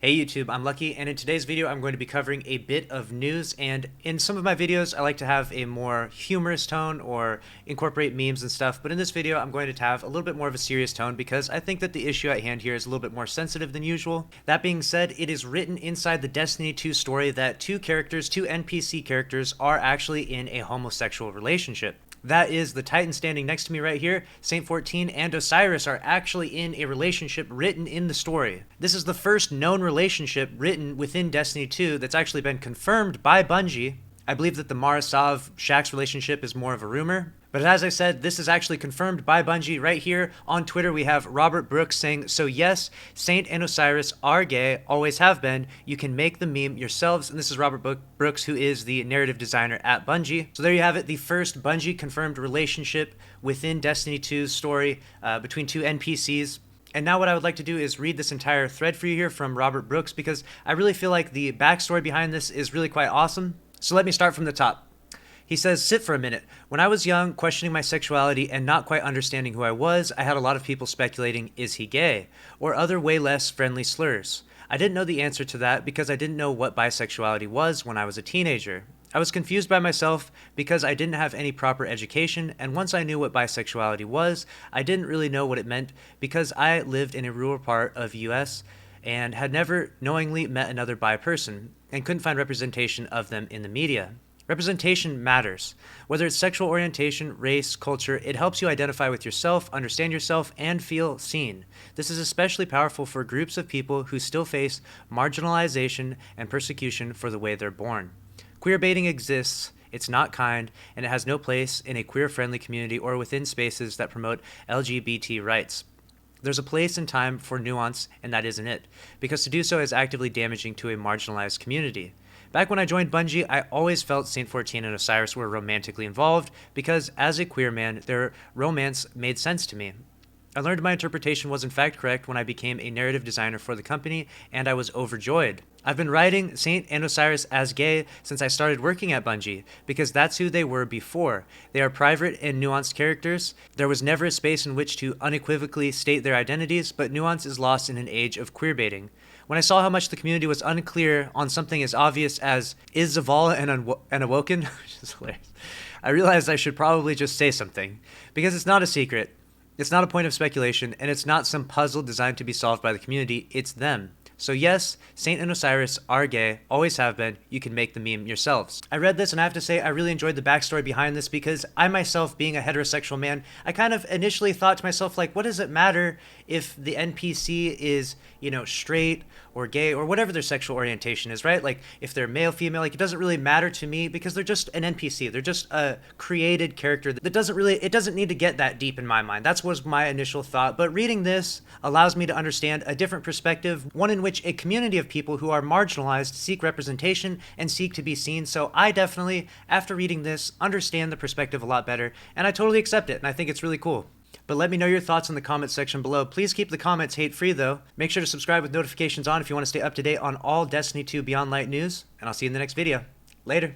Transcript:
Hey YouTube, I'm Lucky, and in today's video I'm going to be covering a bit of news, and in some of my videos I like to have a more humorous tone or incorporate memes and stuff, but in this video I'm going to have a little bit more of a serious tone because I think that the issue at hand here is a little bit more sensitive than usual. That being said, it is written inside the Destiny 2 story that two NPC characters, are actually in a homosexual relationship. That is, the Titan standing next to me right here, Saint-14 and Osiris, are actually in a relationship written in the story. This is the first known relationship written within Destiny 2 that's actually been confirmed by Bungie. I believe that the Marasav-Shaxx relationship is more of a rumor. But as I said, this is actually confirmed by Bungie right here. On Twitter, we have Robert Brooks saying, "So yes, Saint and Osiris are gay, always have been. You can make the meme yourselves." And this is Robert Brooks, who is the narrative designer at Bungie. So there you have it, the first Bungie confirmed relationship within Destiny 2's story between two NPCs. And now what I would like to do is read this entire thread for you here from Robert Brooks, because I really feel like the backstory behind this is really quite awesome. So let me start from the top. He says, "Sit for a minute. When I was young, questioning my sexuality and not quite understanding who I was, I had a lot of people speculating, is he gay? Or other way less friendly slurs. I didn't know the answer to that because I didn't know what bisexuality was when I was a teenager. I was confused by myself because I didn't have any proper education, and once I knew what bisexuality was, I didn't really know what it meant because I lived in a rural part of US and had never knowingly met another bi person and couldn't find representation of them in the media. Representation matters. Whether it's sexual orientation, race, culture, it helps you identify with yourself, understand yourself, and feel seen. This is especially powerful for groups of people who still face marginalization and persecution for the way they're born. Queer baiting exists, it's not kind, and it has no place in a queer-friendly community or within spaces that promote LGBT rights. There's a place and time for nuance, and that isn't it, because to do so is actively damaging to a marginalized community. Back when I joined Bungie, I always felt Saint-14 and Osiris were romantically involved because, as a queer man, their romance made sense to me. I learned my interpretation was in fact correct when I became a narrative designer for the company, and I was overjoyed. I've been writing Saint and Osiris as gay since I started working at Bungie, because that's who they were before. They are private and nuanced characters. There was never a space in which to unequivocally state their identities, but nuance is lost in an age of queerbaiting. When I saw how much the community was unclear on something as obvious as, is Zavala and Awoken? Which is hilarious. I realized I should probably just say something, because it's not a secret. It's not a point of speculation, and it's not some puzzle designed to be solved by the community, it's them. So yes, Saint and Osiris are gay, always have been, you can make the meme yourselves." I read this and I have to say I really enjoyed the backstory behind this, because I myself, being a heterosexual man, I kind of initially thought to myself, like, what does it matter if the NPC is, straight or gay or whatever their sexual orientation is, right? Like, if they're male, female, like, it doesn't really matter to me because they're just an NPC. They're just a created character that it doesn't need to get that deep in my mind. That was my initial thought. But reading this allows me to understand a different perspective, one in which a community of people who are marginalized seek representation and seek to be seen. So I definitely, after reading this, understand the perspective a lot better, and I totally accept it, and I think it's really cool. But let me know your thoughts in the comments section below. Please keep the comments hate-free though. Make sure to subscribe with notifications on if you want to stay up to date on all Destiny 2 Beyond Light news, and I'll see you in the next video. Later.